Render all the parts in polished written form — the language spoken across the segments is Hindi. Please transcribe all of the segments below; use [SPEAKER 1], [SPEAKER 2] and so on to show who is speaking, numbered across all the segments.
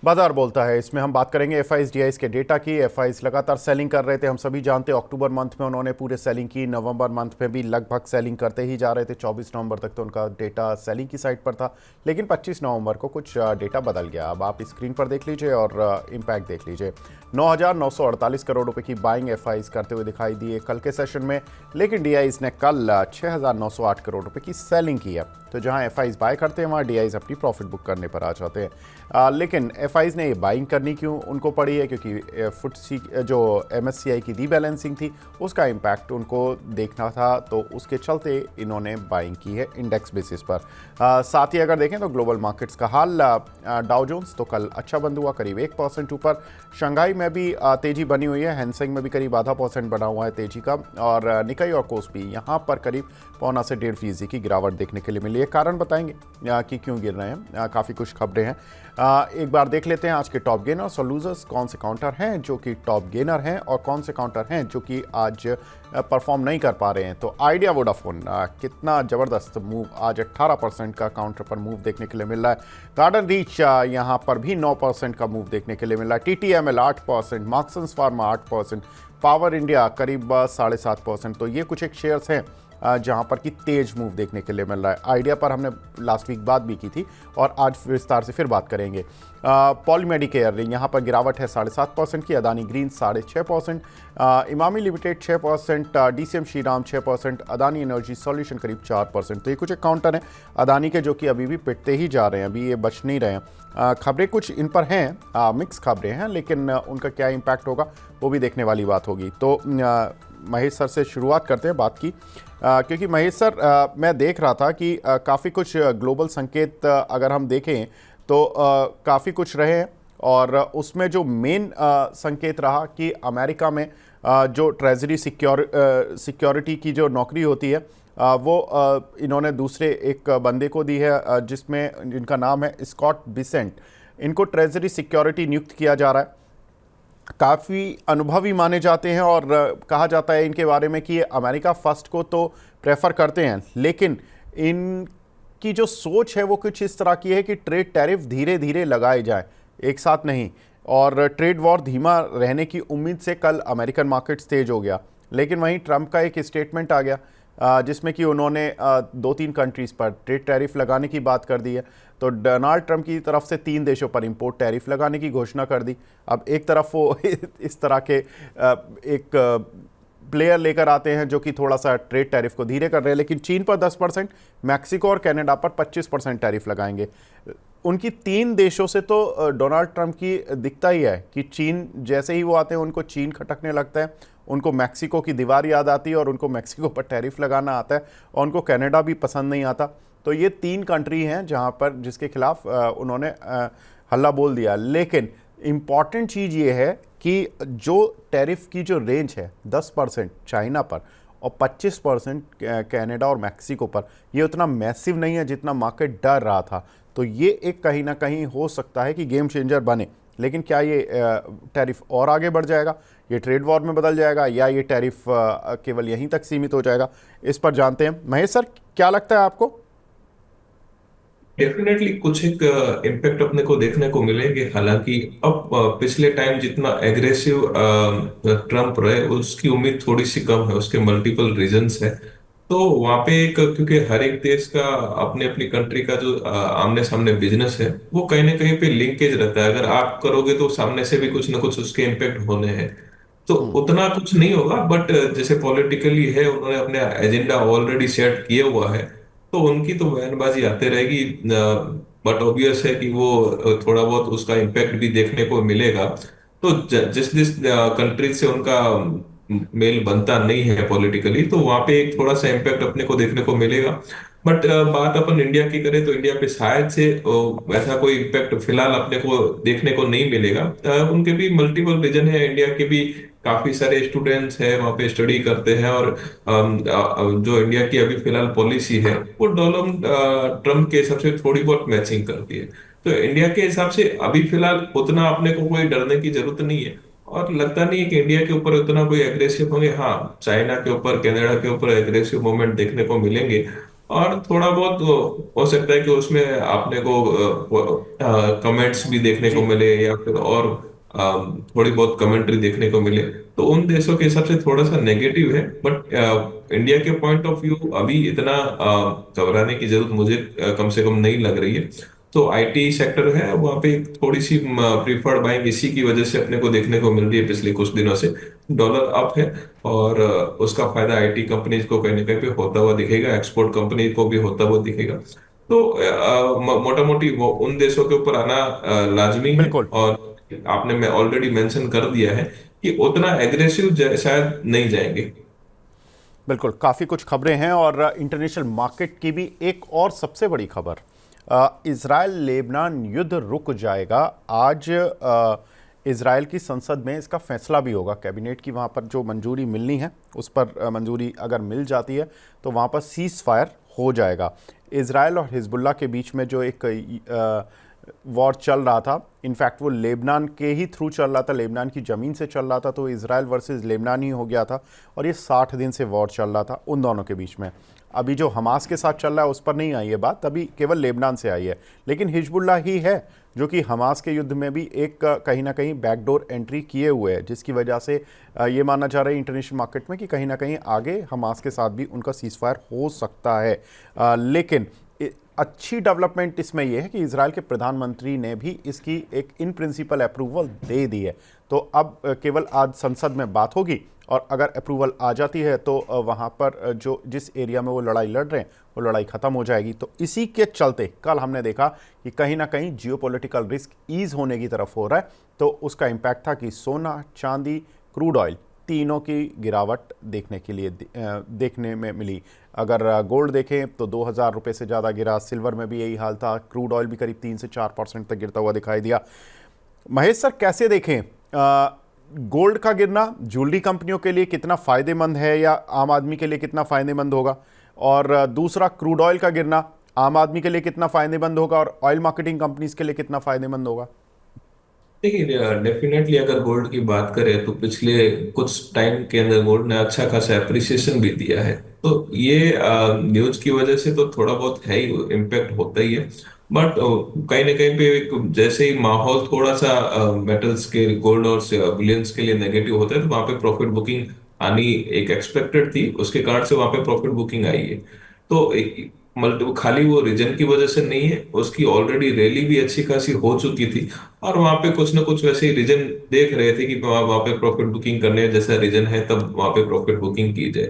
[SPEAKER 1] बाजार बोलता है। इसमें हम बात करेंगे एफआईज डीआईज के डेटा की। एफआईज लगातार सेलिंग कर रहे थे, हम सभी जानते हैं। अक्टूबर मंथ में उन्होंने पूरे सेलिंग की, नवंबर मंथ में भी लगभग सेलिंग करते ही जा रहे थे। 24 नवंबर तक तो उनका डेटा सेलिंग की साइड पर था, लेकिन 25 नवंबर को कुछ डेटा बदल गया। अब आप स्क्रीन पर देख लीजिए और इम्पैक्ट देख लीजिए। 9,948 करोड़ रुपए की बाइंग एफआईज करते हुए दिखाई दिए कल के सेशन में, लेकिन डीआईज ने कल 6,908 करोड़ रुपए की सेलिंग की है। तो जहां एफआईज बाय करते हैं, वहां डीआईज अपनी प्रॉफिट बुक करने पर आ जाते हैं। लेकिन एफआईज ने ये बाइंग करनी क्यों उनको पड़ी है? क्योंकि फुटसी जो एमएससीआई की रीबैलेंसिंग थी, उसका इम्पैक्ट उनको देखना था, तो उसके चलते इन्होंने बाइंग की है इंडेक्स बेसिस पर। साथ ही अगर देखें तो ग्लोबल मार्केट्स का हाल, डाउ जोन्स तो कल अच्छा बंद हुआ, करीब 1% ऊपर। शंघाई में भी तेजी बनी हुई है, हैंसेंग में भी करीब आधा % बना हुआ है तेजी का, और निकाई और कोस्पी यहाँ पर करीब 1.25 से 1.5% की गिरावट देखने के लिए मिली है। कारण बताएंगे कि क्यों गिर रहे हैं, काफ़ी कुछ खबरें हैं। एक बार देख लेते हैं आज के टॉप गेनर्स और लूजर्स, कौन से काउंटर हैं जो कि टॉप गेनर हैं और कौन से काउंटर हैं जो कि आज परफॉर्म नहीं कर पा रहे हैं। तो आइडिया वोडाफोन कितना ज़बरदस्त मूव, आज 18% का काउंटर पर मूव देखने के लिए मिल रहा है। गार्डन रीच यहाँ पर भी 9% का मूव देखने के लिए मिल रहा है। TTML 8%, Marksans pharma 8%, power India करीब 7.5%। तो ये कुछ एक शेयर्स हैं जहां पर कि तेज मूव देखने के लिए मिल रहा है। आइडिया पर हमने लास्ट वीक बात भी की थी और आज विस्तार से फिर बात करेंगे। पॉली मेडिकेयर यहाँ पर गिरावट है 7.5% की, Adani green 6.5%, Emami limited 6%, DCM Shriram 6%, Adani energy solution करीब 4%। तो ये कुछ एक काउंटर हैं अदानी के जो कि अभी भी पिटते ही जा रहे हैं, अभी ये बच नहीं रहे हैं। खबरें कुछ इन पर हैं, मिक्स खबरें हैं, लेकिन उनका क्या इम्पैक्ट होगा वो भी देखने वाली बात होगी। तो महेश सर से शुरुआत करते हैं बात की, क्योंकि महेश सर, मैं देख रहा था कि काफ़ी कुछ ग्लोबल संकेत अगर हम देखें तो काफ़ी कुछ रहे हैं, और उसमें जो मेन संकेत रहा कि अमेरिका में जो ट्रेजरी सिक्योरिटी की जो नौकरी होती है, वो इन्होंने दूसरे एक बंदे को दी है, जिनका नाम है स्कॉट बिसेंट। इनको ट्रेजरी सिक्योरिटी नियुक्त किया जा रहा है। काफ़ी अनुभवी माने जाते हैं और कहा जाता है इनके बारे में कि ये अमेरिका फर्स्ट को तो प्रेफर करते हैं, लेकिन इनकी जो सोच है वो कुछ इस तरह की है कि ट्रेड टैरिफ धीरे धीरे लगाए जाएं, एक साथ नहीं। और ट्रेड वॉर धीमा रहने की उम्मीद से कल अमेरिकन मार्केट्स तेज हो गया, लेकिन वहीं ट्रंप का एक स्टेटमेंट आ गया जिसमें कि उन्होंने 2-3 कंट्रीज़ पर ट्रेड टैरिफ लगाने की बात कर दी है। तो डोनाल्ड ट्रंप की तरफ से 3 देशों पर इंपोर्ट टैरिफ लगाने की घोषणा कर दी। अब एक तरफ वो इस तरह के एक प्लेयर लेकर आते हैं जो कि थोड़ा सा ट्रेड टैरिफ को धीरे कर रहे हैं, लेकिन चीन पर 10%, मैक्सिको और कनाडा पर 25% टैरिफ लगाएंगे। उनकी 3 देशों से तो डोनाल्ड ट्रंप की दिखता ही है कि चीन जैसे ही वो आते हैं उनको चीन खटकने लगता है, उनको मैक्सिको की दीवार याद आती है और उनको मैक्सिको पर टैरिफ लगाना आता है, और उनको कनाडा भी पसंद नहीं आता। तो ये 3 कंट्री हैं जहां पर जिसके खिलाफ उन्होंने हल्ला बोल दिया। लेकिन इम्पॉर्टेंट चीज़ ये है कि जो टैरिफ की जो रेंज है 10% चाइना पर और 25% कनाडा और मैक्सिको पर, ये उतना मैसिव नहीं है जितना मार्केट डर रहा था। तो ये एक कहीं ना कहीं हो सकता है कि गेम चेंजर बने। लेकिन क्या ये टैरिफ और आगे बढ़ जाएगा, ये ट्रेड वॉर में बदल जाएगा, या ये टैरिफ केवल यहीं तक सीमित हो जाएगा? इस पर जानते हैं। महेश सर, क्या लगता है आपको?
[SPEAKER 2] डेफिनेटली कुछ एक इम्पैक्ट अपने को देखने को मिलेंगे। हालांकि अब पिछले टाइम जितना एग्रेसिव ट्रम्प रहे उसकी उम्मीद थोड़ी सी कम है, उसके मल्टीपल रीजंस है। तो वहां पे एक, क्योंकि हर एक देश का अपने अपनी कंट्री का जो आमने सामने बिजनेस है वो कहीं ना कहीं पे लिंकेज रहता है। अगर आप करोगे तो सामने से भी कुछ ना कुछ उसके इम्पैक्ट होने हैं। तो
[SPEAKER 1] हम्म।
[SPEAKER 2] उतना कुछ नहीं होगा, बट जैसे पॉलिटिकली है, उन्होंने अपने एजेंडा ऑलरेडी सेट किया हुआ है, तो उनकी तो बयानबाजी आते रहेगी। बट ऑब्वियस है कि वो थोड़ा बहुत उसका इम्पैक्ट भी देखने को मिलेगा। तो जिस जिस कंट्री से उनका मेल बनता नहीं है पॉलिटिकली, तो वहां पे एक थोड़ा सा इम्पैक्ट अपने को देखने को मिलेगा। बट बात अपन इंडिया की करें तो इंडिया पे शायद से वैसा कोई इम्पैक्ट फिलहाल अपने को देखने को नहीं मिलेगा। उनके भी मल्टीपल रीजन है, इंडिया के भी काफी सारे स्टूडेंट्स हैं वहाँ पे स्टडी करते हैं, और जो इंडिया की अभी फिलहाल पॉलिसी है वो डोनाल्ड ट्रम्प के हिसाब से थोड़ी बहुत मैचिंग करती है। तो इंडिया के हिसाब से अभी फिलहाल उतना अपने को कोई डरने की जरूरत नहीं है, और लगता नहीं है कि इंडिया के ऊपर उतना कोई एग्रेसिव होंगे। हाँ, चाइना के ऊपर, कनाडा के ऊपर एग्रेसिव मूवमेंट देखने को मिलेंगे। और थोड़ा बहुत हो सकता है कि उसमें आपने को कमेंट्स भी देखने को
[SPEAKER 1] जी।
[SPEAKER 2] मिले, या फिर और थोड़ी बहुत कमेंट्री देखने को मिले, तो उन देशों के हिसाब से थोड़ा सा नेगेटिव है। बट इंडिया के पॉइंट ऑफ व्यू अभी इतना घबराने की जरूरत मुझे कम से कम नहीं लग रही है। तो आईटी सेक्टर है वहाँ पे थोड़ी सी प्रीफर्ड बाइंग इसी की वजह से अपने को देखने को मिल रही है पिछले कुछ दिनों से। डॉलर अप है, और उसका फायदा आईटी कंपनीज को कहीं ना कहीं पे होता हुआ दिखेगा, एक्सपोर्ट कंपनी को भी होता हुआ दिखेगा। तो मोटा मोटी वो उन देशों के ऊपर आना लाजमी है।
[SPEAKER 1] बिल्कुल।
[SPEAKER 2] और आपने मैं ऑलरेडी मेंशन कर दिया है कि उतना एग्रेसिव शायद नहीं जाएंगे।
[SPEAKER 1] बिल्कुल, काफ़ी कुछ खबरें हैं और इंटरनेशनल मार्केट की भी एक और सबसे बड़ी खबर, इज़राइल लेबनान युद्ध रुक जाएगा। आज इज़राइल की संसद में इसका फैसला भी होगा। कैबिनेट की वहाँ पर जो मंजूरी मिलनी है उस पर मंजूरी अगर मिल जाती है तो वहाँ पर सीज़ फायर हो जाएगा। इज़राइल और हिजबुल्लाह के बीच में जो एक वॉर चल रहा था, इनफैक्ट वो लेबनान के ही थ्रू चल रहा था, लेबनान की ज़मीन से चल रहा था, तो इज़राइल वर्सेस लेबनान ही हो गया था और ये 60 दिन से वॉर चल रहा था उन दोनों के बीच में। अभी जो हमास के साथ चल रहा है उस पर नहीं आई है बात, अभी केवल लेबनान से आई है। लेकिन हिजबुल्लाह ही है जो कि हमास के युद्ध में भी एक कहीं ना कहीं बैकडोर एंट्री किए हुए है, जिसकी वजह से ये माना जा रहा है इंटरनेशनल मार्केट में कि कहीं ना कहीं आगे हमास के साथ भी उनका सीज फायर हो सकता है। लेकिन अच्छी डेवलपमेंट इसमें यह है कि इजराइल के प्रधानमंत्री ने भी इसकी एक इन प्रिंसिपल अप्रूवल दे दी है। तो अब केवल आज संसद में बात होगी और अगर अप्रूवल आ जाती है तो वहाँ पर जो जिस एरिया में वो लड़ाई लड़ रहे हैं वो लड़ाई ख़त्म हो जाएगी। तो इसी के चलते कल हमने देखा कि कहीं ना कहीं जियोपॉलिटिकल रिस्क ईज़ होने की तरफ हो रहा है। तो उसका इम्पैक्ट था कि सोना, चांदी, क्रूड ऑयल तीनों की गिरावट देखने के लिए देखने में मिली। अगर गोल्ड देखें तो 2000 रुपये से ज़्यादा गिरा, सिल्वर में भी यही हाल था, क्रूड ऑयल भी करीब 3 से 4% तक गिरता हुआ दिखाई दिया। महेश सर, कैसे देखें गोल्ड का गिरना ज्वेलरी कंपनियों के लिए कितना फ़ायदेमंद है या आम आदमी के लिए कितना फ़ायदेमंद होगा? और दूसरा, क्रूड ऑयल का गिरना आम आदमी के लिए कितना फ़ायदेमंद होगा और ऑयल मार्केटिंग कंपनीज के लिए कितना फ़ायदेमंद होगा?
[SPEAKER 2] देखिए, डेफिनेटली अगर गोल्ड की बात करें तो पिछले कुछ टाइम के अंदर गोल्ड ने अच्छा खासा एप्रिसिएशन भी दिया है। तो ये न्यूज की वजह से तो थोड़ा बहुत है ही, इम्पेक्ट होता ही है। बट कहीं ना कहीं पे जैसे ही माहौल थोड़ा सा मेटल्स के, गोल्ड और बिलियंस के लिए नेगेटिव होता है, तो वहां पे प्रॉफिट बुकिंग आनी एक एक्सपेक्टेड थी, उसके कारण से वहां पे प्रॉफिट बुकिंग आई है। तो मल्टी खाली वो रीजन की वजह से नहीं है, उसकी ऑलरेडी रैली भी अच्छी खासी हो चुकी थी। और वहां पे कुछ ना कुछ वैसे ही रीजन देख रहे थे कि वहां पे प्रॉफिट बुकिंग करने जैसा रीजन है, तब वहां पे प्रॉफिट बुकिंग की जाए।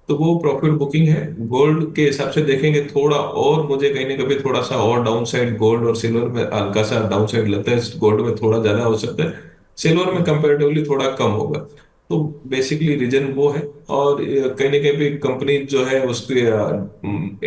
[SPEAKER 2] तो वो प्रॉफिट बुकिंग है। गोल्ड के हिसाब से देखेंगे थोड़ा और, मुझे कहीं ना कहीं थोड़ा सा और डाउन साइड गोल्ड और सिल्वर में हल्का सा डाउन साइड लगता है। गोल्ड में थोड़ा ज्यादा हो सकता है, सिल्वर में कंपेरेटिवली थोड़ा कम होगा। तो बेसिकली रीजन वो है। और कहीं ना कहीं पे कंपनी जो है उसके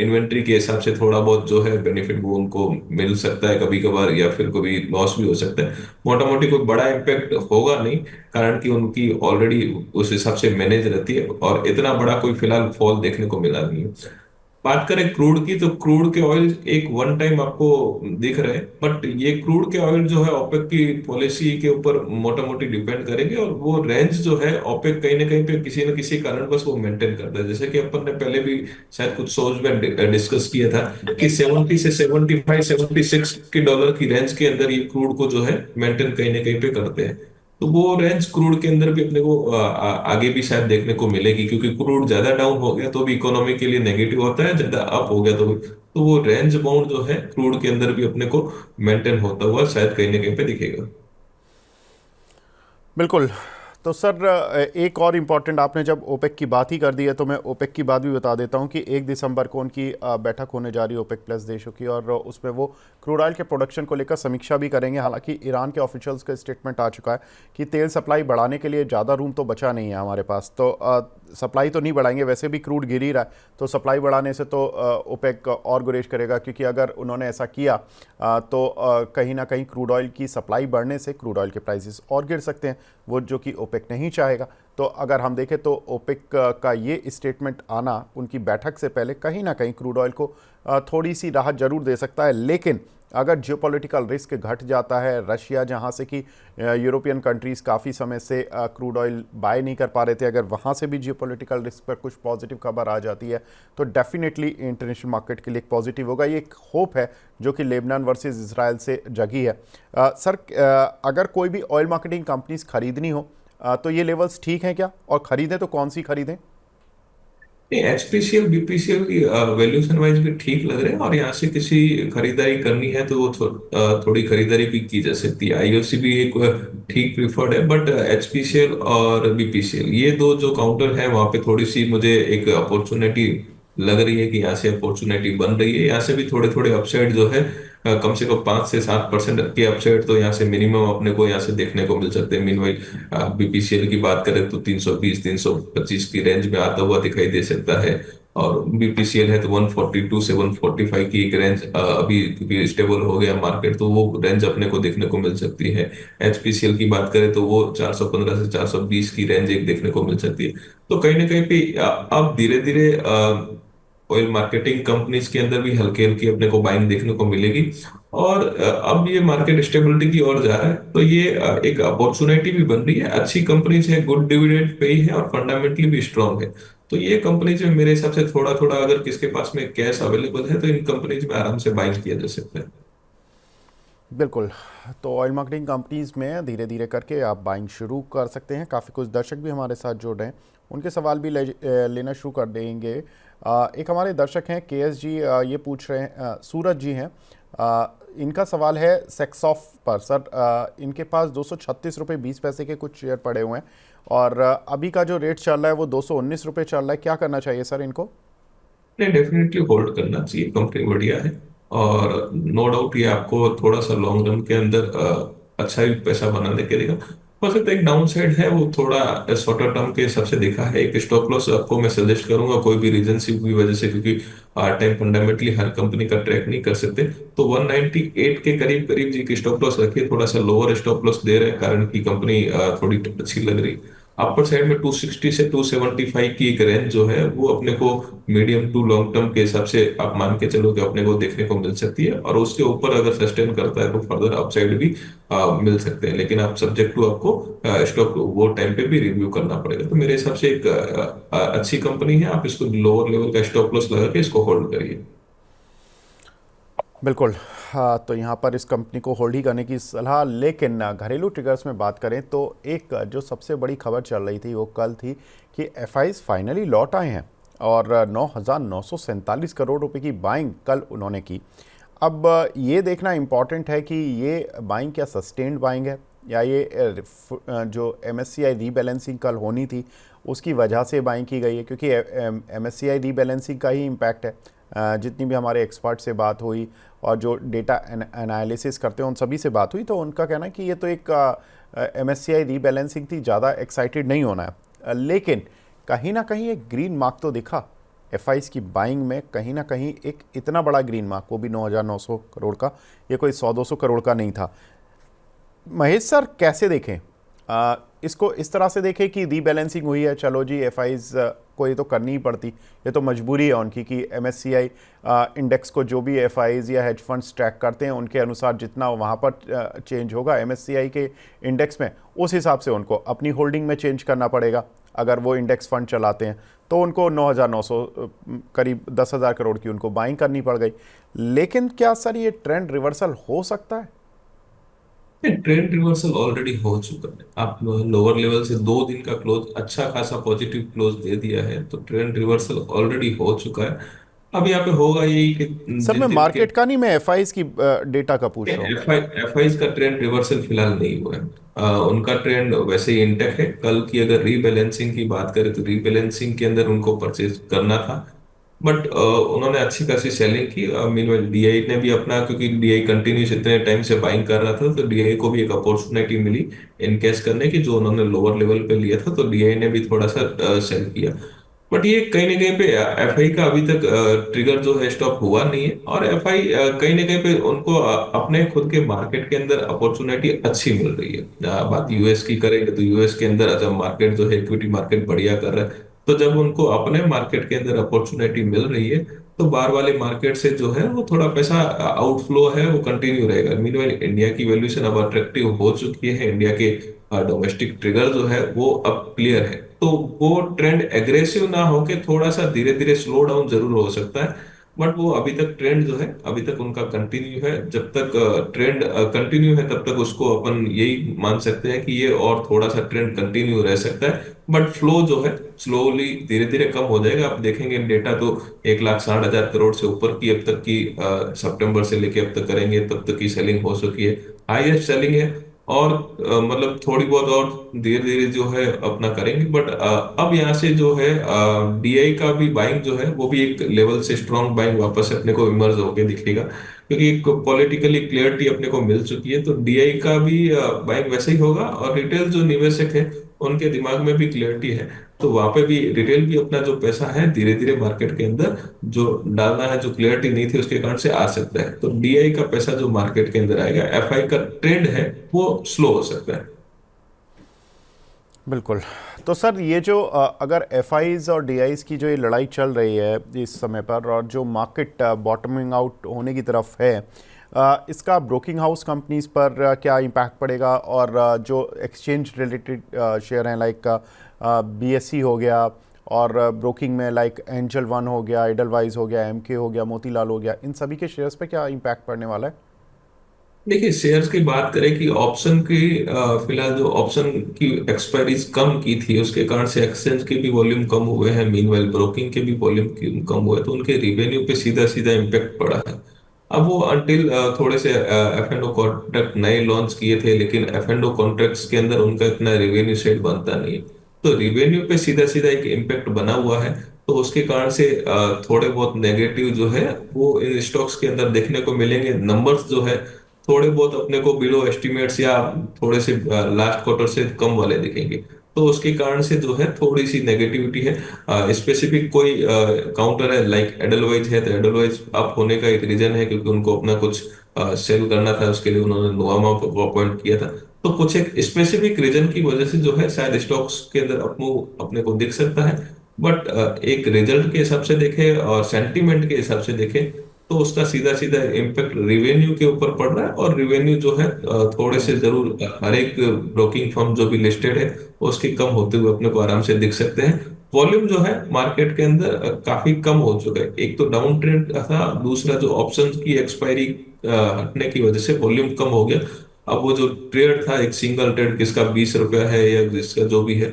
[SPEAKER 2] इन्वेंट्री के हिसाब से थोड़ा बहुत जो है बेनिफिट वो उनको मिल सकता है कभी कभार, या फिर कभी लॉस भी हो सकता है। मोटा मोटी कोई बड़ा इम्पैक्ट होगा नहीं, कारण कि उनकी ऑलरेडी उस हिसाब से मैनेज रहती है, और इतना बड़ा कोई फिलहाल फॉल देखने को मिला नहीं है। बात करें क्रूड की, तो क्रूड के ऑयल एक वन टाइम आपको दिख रहे हैं, बट ये क्रूड के ऑयल जो है ओपेक की पॉलिसी के ऊपर मोटा मोटी डिपेंड करेंगे, और वो रेंज जो है ओपेक कहीं ना कहीं पे किसी न किसी कारण बस वो मेंटेन करता है। जैसे कि अपन ने पहले भी शायद कुछ शोज में डिस्कस किया था कि 70 से 75 76 की डॉलर की रेंज के अंदर ये क्रूड को जो है मेंटेन कहीं ना कहीं पे करते हैं। तो वो रेंज क्रूड के अंदर भी अपने को आगे भी शायद देखने को मिलेगी, क्योंकि क्रूड ज्यादा डाउन हो गया तो भी इकोनॉमी के लिए नेगेटिव होता है, ज्यादा अप हो गया तो भी। तो वो रेंज बाउंड जो है क्रूड के अंदर भी अपने को मेंटेन होता हुआ शायद कहीं ना कहीं पे दिखेगा।
[SPEAKER 1] बिल्कुल। तो सर, एक और इम्पॉर्टेंट, आपने जब ओपेक की बात ही कर दी है तो मैं ओपेक की बात भी बता देता हूं कि 1 दिसंबर को उनकी बैठक होने जा रही है ओपेक प्लस देशों की, और उसमें वो क्रूड ऑयल के प्रोडक्शन को लेकर समीक्षा भी करेंगे। हालांकि ईरान के ऑफिशियल्स का स्टेटमेंट आ चुका है कि तेल सप्लाई बढ़ाने के लिए ज़्यादा रूम तो बचा नहीं है हमारे पास, तो सप्लाई तो नहीं बढ़ाएंगे, वैसे भी क्रूड गिर ही रहा है, तो सप्लाई बढ़ाने से तो ओपेक और गुरेज करेगा, क्योंकि अगर उन्होंने ऐसा किया तो कहीं ना कहीं क्रूड ऑयल की सप्लाई बढ़ने से क्रूड ऑयल के प्राइसेस और गिर सकते हैं, वो जो कि ओपेक नहीं चाहेगा। तो अगर हम देखें तो ओपेक का ये स्टेटमेंट आना उनकी बैठक से पहले कहीं ना कहीं क्रूड ऑयल को थोड़ी सी राहत जरूर दे सकता है। लेकिन अगर जियोपॉलिटिकल रिस्क घट जाता है, रशिया जहां से कि यूरोपियन कंट्रीज़ काफ़ी समय से क्रूड ऑयल बाय नहीं कर पा रहे थे, अगर वहां से भी जियोपॉलिटिकल रिस्क पर कुछ पॉजिटिव खबर आ जाती है तो डेफिनेटली इंटरनेशनल मार्केट के लिए एक पॉजिटिव होगा। ये एक होप है जो कि लेबनान वर्सेस इसराइल से जगी है। सर, अगर कोई भी ऑयल मार्केटिंग कंपनीज खरीदनी हो तो ये लेवल्स ठीक हैं क्या, और खरीदें तो कौन सी खरीदें?
[SPEAKER 2] नहीं, एचपीसीएल बीपीसीएल की वैल्यूएशन वाइज भी ठीक लग रहे हैं, और यहाँ से किसी खरीदारी करनी है तो वो थोड़ी खरीदारी भी की जा सकती है। आईओसी भी एक ठीक प्रीफर्ड है, बट एचपीसीएल और बीपीसीएल ये दो जो काउंटर है वहाँ पे थोड़ी सी मुझे एक अपॉर्चुनिटी लग रही है कि यहाँ से अपॉर्चुनिटी बन रही है। यहाँ से भी थोड़े थोड़े अपसाइड जो है कम से कम 5 से 7% के अपसाइड तो यहाँ से मिनिमम अपने को यहाँ से देखने को मिल सकते हैं। मीनवाइल बीपीसीएल की बात करें तो 320 325 की रेंज में आता हुआ दिखाई दे सकता है, और बीपीसीएल है तो 142 से 145 की एक रेंज अभी क्योंकि स्टेबल हो गया मार्केट तो वो रेंज अपने को देखने को मिल सकती है। एचपीसीएल की बात करें तो वो 415 से 420 की रेंज एक देखने को मिल सकती है। तो कहीं ना कहीं पे अब धीरे धीरे ऑयल मार्केटिंग कंपनीज के अंदर भी हल्की हल्की अपने को बाइंग देखने को मिलेगी, और अब ये मार्केट स्टेबिलिटी की ओर जा रहा है, तो ये एक अपॉर्चुनिटी भी बन रही है। अच्छी कंपनीज है, गुड डिविडेंड पे है, और फंडामेंटली भी स्ट्रांग है। तो ये कंपनीज में मेरे हिसाब से थोड़ा थोड़ा अगर किसके पास में कैश अवेलेबल है तो इन कंपनीज में आराम से बाइंग किया जा सकता है।
[SPEAKER 1] बिल्कुल। तो ऑयल मार्केटिंग कंपनीज में धीरे धीरे करके आप बाइंग शुरू कर सकते हैं। काफ़ी कुछ दर्शक भी हमारे साथ जुड़ रहे हैं, उनके सवाल भी लेना शुरू कर देंगे। एक हमारे दर्शक हैं केएस जी, ये पूछ रहे हैं, सूरज जी हैं। इनका सवाल है सेक्सॉफ पर। सर, इनके पास 236 रुपये 20 पैसे के कुछ शेयर पड़े हुए हैं, और अभी का जो रेट चल रहा है वो 219 रुपये चल रहा है। क्या करना चाहिए सर इनको?
[SPEAKER 2] नहीं, डेफिनेटली होल्ड करना चाहिए, कंपनी बढ़िया है, और नो डाउट ये आपको थोड़ा सा लॉन्ग रन के अंदर अच्छा ही पैसा बनाने के देगा। बस एक डाउन साइड है वो थोड़ा शॉर्टर टर्म के हिसाब से देखा है। एक स्टॉप लॉस आपको मैं सजेस्ट करूंगा, कोई भी रीजन की वजह से, क्योंकि टाइम फंडामेंटली हर कंपनी का ट्रैक नहीं कर सकते। तो 198 के करीब करीब जी की स्टॉप लॉस रखिए, थोड़ा सा लोअर स्टॉप लॉस दे रहे हैं कारण की कंपनी थोड़ी अच्छी लग रही है। अपर साइड में 260 से 275 की एक रेंज जो है वो अपने को मीडियम टू लॉन्ग टर्म के हिसाब से आप मान के चलो कि अपने को देखने को मिल सकती है, और उसके ऊपर अगर सस्टेन करता है तो फर्दर अपसाइड भी मिल सकते हैं। लेकिन आप सब्जेक्ट टू आपको स्टॉक वो टाइम पे भी रिव्यू करना पड़ेगा। तो मेरे हिसाब से एक अच्छी कंपनी है, आप इसको लोअर लेवल का स्टॉप लॉस लगा के इसको होल्ड करिए।
[SPEAKER 1] बिल्कुल। हाँ, तो यहाँ पर इस कंपनी को होल्ड ही करने की सलाह। लेकिन घरेलू ट्रिगर्स में बात करें तो एक जो सबसे बड़ी खबर चल रही थी वो कल थी कि एफआईज फाइनली लौट आए हैं, और 9,947 करोड़ रुपए की बाइंग कल उन्होंने की। अब ये देखना इम्पॉर्टेंट है कि ये बाइंग क्या सस्टेन्ड बाइंग है, या ये जो एमएससीआई रीबैलेंसिंग कल होनी थी उसकी वजह से बाइंग की गई है, क्योंकि एमएससीआई रीबैलेंसिंग का ही इम्पैक्ट है। जितनी भी हमारे एक्सपर्ट से बात हुई और जो डेटा एनालिसिस करते हैं उन सभी से बात हुई, तो उनका कहना है कि ये तो एक एमएससीआई रीबैलेंसिंग थी, ज़्यादा एक्साइटेड नहीं होना है। लेकिन कहीं ना कहीं एक ग्रीन मार्क तो दिखा एफआईज की बाइंग में, कहीं ना कहीं एक इतना बड़ा ग्रीन मार्क, वो भी 9,900 करोड़ का, ये कोई 100-200 करोड़ का नहीं था। महेश सर, कैसे देखें इसको? इस तरह से देखें कि रीबैलेंसिंग हुई है, चलो जी एफआईज को ये तो करनी ही पड़ती, ये तो मजबूरी है उनकी कि एमएससीआई इंडेक्स को जो भी एफआईज या हेज फंड्स ट्रैक करते हैं उनके अनुसार जितना वहाँ पर चेंज होगा एमएससीआई के इंडेक्स में, उस हिसाब से उनको अपनी होल्डिंग में चेंज करना पड़ेगा। अगर वो इंडेक्स फंड चलाते हैं तो उनको 9,900 करीब 10,000 करोड़ की उनको बाइंग करनी पड़ गई। लेकिन क्या सर ये ट्रेंड रिवर्सल हो सकता है?
[SPEAKER 2] ट्रेंड रिवर्सल ऑलरेडी हो चुका है। आप लोअर लेवल से 2 दिन का क्लोज अच्छा खासा पॉजिटिव क्लोज दे दिया है, तो ट्रेंड रिवर्सल ऑलरेडी हो चुका है। अब यहाँ पे होगा यही कि
[SPEAKER 1] सर मैं
[SPEAKER 2] जिन जिन के
[SPEAKER 1] मार्केट का नहीं, मैं एफआईज की डेटा का पूछ रहा हूँ।
[SPEAKER 2] एफआईज का ट्रेंड रिवर्सल फिलहाल नहीं हुआ है। उनका ट्रेंड वैसे ही इंटेक्ट है। कल की अगर रीबैलेंसिंग की बात करें तो रीबैलेंसिंग के अंदर उनको परचेज करना था, बट उन्होंने अच्छी खासी सेलिंग की। मीनवाइल डीआई ने भी अपना, क्योंकि डीआई कंटिन्यूस इतने टाइम से बाइंग कर रहा था तो डीआई को भी एक अपॉर्चुनिटी मिली इनकेस करने की, जो उन्होंने लोअर लेवल पे लिया था तो डीआई ने भी थोड़ा सा सेल किया। बट ये कहीं ना कहीं पे एफआई का अभी तक ट्रिगर जो है स्टॉप हुआ नहीं है, और एफआई कहीं ना कहीं पे उनको अपने खुद के मार्केट के अंदर अपॉर्चुनिटी अच्छी मिल रही है। बात यूएस की करेंगे तो यूएस के अंदर जब मार्केट जो है इक्विटी मार्केट बढ़िया कर रहा है, तो जब उनको अपने मार्केट के अंदर अपॉर्चुनिटी मिल रही है, तो बाहर वाले मार्केट से जो है वो थोड़ा पैसा आउटफ्लो है वो कंटिन्यू रहेगा। मीनवाइल इंडिया की वैल्यूएशन अब अट्रैक्टिव हो चुकी है, इंडिया के डोमेस्टिक ट्रिगर जो है वो अब क्लियर है, तो वो ट्रेंड एग्रेसिव ना होके थोड़ा सा धीरे धीरे स्लो डाउन जरूर हो सकता है। बट वो अभी तक ट्रेंड जो है अभी तक उनका कंटिन्यू है। जब तक ट्रेंड कंटिन्यू है तब तक उसको अपन यही मान सकते हैं कि ये और थोड़ा सा ट्रेंड कंटिन्यू रह सकता है। बट फ्लो जो है स्लोली धीरे धीरे कम हो जाएगा। आप देखेंगे डेटा तो 1,60,000 करोड़ से ऊपर की अब तक की सितंबर से लेके अब तक करेंगे तब तक की सेलिंग हो चुकी है, हाईएस्ट सेलिंग है। और मतलब थोड़ी बहुत और धीरे धीरे जो है अपना करेंगे। बट अब यहाँ से जो है डीआई का भी बाइंग जो है वो भी एक लेवल से स्ट्रॉन्ग बाइंग वापस से अपने को इमर्ज होके दिखेगा, क्योंकि एक पॉलिटिकली क्लियरिटी अपने को मिल चुकी है। तो डीआई का भी बाइंग वैसे ही होगा, और रिटेल जो निवेशक है उनके दिमाग में भी क्लियरिटी है, तो वहां पे भी रिटेल भी अपना जो पैसा है धीरे धीरे मार्केट के अंदर जो डालना है, जो क्लियरिटी नहीं थी उसके कारण से आ सकता है। तो डीआई का पैसा जो मार्केट के अंदर आएगा, एफआई का ट्रेंड है वो स्लो हो सकता है।
[SPEAKER 1] बिल्कुल। तो सर ये जो अगर एफआईज और डीआईज की जो ये लड़ाई चल रही है इस समय पर, और जो मार्केट बॉटमिंग आउट होने की तरफ है, इसका ब्रोकिंग हाउस कंपनीज पर क्या इम्पैक्ट पड़ेगा? और जो एक्सचेंज रिलेटेड शेयर हैं लाइक बीएससी हो गया, और ब्रोकिंग में लाइक एंजल वन हो गया, एडलवाइज हो गया, एमके हो गया, मोतीलाल हो गया, इन सभी के शेयर्स पे क्या इम्पैक्ट पड़ने वाला है?
[SPEAKER 2] देखिए शेयर्स की बात करें कि ऑप्शन की फिलहाल जो ऑप्शन की एक्सपायरीज कम की थी उसके कारण से एक्सचेंज के भी वॉल्यूम कम हुए हैं, मीनवाइल ब्रोकिंग के भी वॉल्यूम कम हुए, तो उनके रिवेन्यू पे सीधा सीधा इम्पेक्ट पड़ा है। अब वो अंटिल थोड़े से एफ एंड ओ कॉन्ट्रैक्ट नए लॉन्च किए थे, लेकिन एफ एंड ओ कॉन्ट्रैक्ट्स के अंदर उनका इतना रेवेन्यू सेट बनता नहीं है, तो रिवेन्यू पे सीधा सीधा एक इम्पेक्ट बना हुआ है। तो उसके कारण से थोड़े बहुत नेगेटिव जो है वो इन स्टॉक्स के अंदर देखने को मिलेंगे। नंबर्स जो है थोड़े बहुत अपने को बिलो एस्टिमेट्स या थोड़े से लास्ट क्वार्टर से कम वाले दिखेंगे, तो उसके कारण से जो है थोड़ी सी नेगेटिविटी है। स्पेसिफिक कोई काउंटर है लाइक एडलवाइज है, तो एडलवाइज अप होने का एक रीजन है क्योंकि उनको अपना कुछ सेल करना था, उसके लिए उन्होंने नोवामा को अपॉइंट किया था। तो कुछ एक स्पेसिफिक रीजन की वजह से जो है शायद स्टॉक्स के अंदर अपने को दिख सकता है। बट एक रिजल्ट के हिसाब से देखे और सेंटीमेंट के हिसाब से देखे तो उसका सीधा सीधा इम्पेक्ट रिवेन्यू के ऊपर पड़ रहा है, और रिवेन्यू जो है थोड़े से जरूर हर एक ब्रोकिंग फर्म जो भी लिस्टेड है उसके कम होते हुए अपने को आराम से दिख सकते हैं। वॉल्यूम जो है मार्केट के अंदर काफी कम हो चुका है, एक तो डाउन ट्रेंड था, दूसरा जो ऑप्शंस की एक्सपायरी हटने की वजह से वॉल्यूम कम हो गया। अब वो जो ट्रेड था एक सिंगल ट्रेड किसका 20 रुपया है या जिसका जो भी है,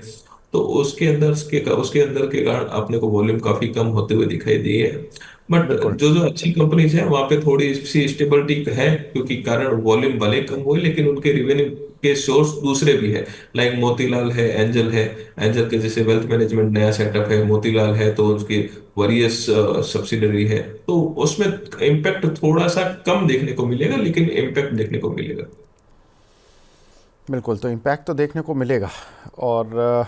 [SPEAKER 2] तो उसके अंदर के कारण अपने को वॉल्यूम काफी कम होते हुए दिखाई दिए है। बट
[SPEAKER 1] बिल्कुल।
[SPEAKER 2] जो जो अच्छी कंपनीज है वहां पे थोड़ी सी स्टेबिलिटी है, क्योंकि कारण वॉल्यूम भले कम हुए लेकिन उनके रिवेन्यू के सोर्स दूसरे भी है। लाइक मोतीलाल है, एंजल है, एंजल के जैसे वेल्थ मैनेजमेंट नया सेटअप है, मोतीलाल है तो उसकी वरीयस सब्सिडरी है, तो उसमें इम्पैक्ट थोड़ा सा कम देखने को मिलेगा लेकिन इम्पैक्ट देखने को मिलेगा।
[SPEAKER 1] बिल्कुल, तो इम्पैक्ट तो देखने को मिलेगा, और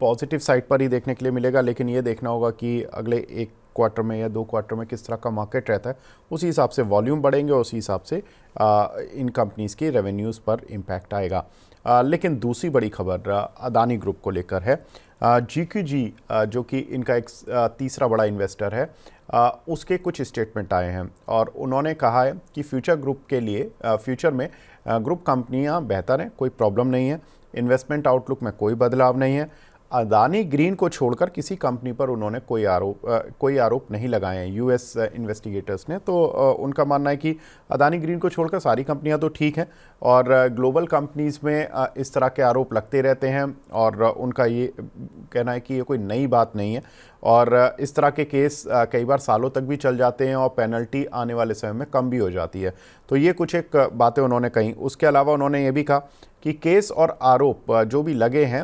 [SPEAKER 1] पॉजिटिव साइड पर ही देखने के लिए मिलेगा, लेकिन ये देखना होगा कि अगले एक क्वार्टर में या दो क्वार्टर में किस तरह का मार्केट रहता है। उसी हिसाब से वॉल्यूम बढ़ेंगे, उसी हिसाब से इन कंपनीज़ की रेवेन्यूज़ पर इम्पैक्ट आएगा। लेकिन दूसरी बड़ी खबर अदानी ग्रुप को लेकर है। GQG जो कि इनका एक तीसरा बड़ा इन्वेस्टर है, उसके कुछ स्टेटमेंट आए हैं, और उन्होंने कहा है कि फ्यूचर ग्रुप के लिए फ्यूचर में ग्रुप कंपनियां बेहतर हैं, कोई प्रॉब्लम नहीं है, इन्वेस्टमेंट आउटलुक में कोई बदलाव नहीं है। अदानी ग्रीन को छोड़कर किसी कंपनी पर उन्होंने कोई आरोप नहीं लगाए हैं यूएस इन्वेस्टिगेटर्स ने। तो उनका मानना है कि अदानी ग्रीन को छोड़कर सारी कंपनियां तो ठीक हैं, और ग्लोबल कंपनीज़ में इस तरह के आरोप लगते रहते हैं, और उनका ये कहना है कि ये कोई नई बात नहीं है, और इस तरह के केस कई बार सालों तक भी चल जाते हैं और पेनल्टी आने वाले समय में कम भी हो जाती है। तो ये कुछ एक बातें उन्होंने कही। उसके अलावा उन्होंने ये भी कहा कि केस और आरोप जो भी लगे हैं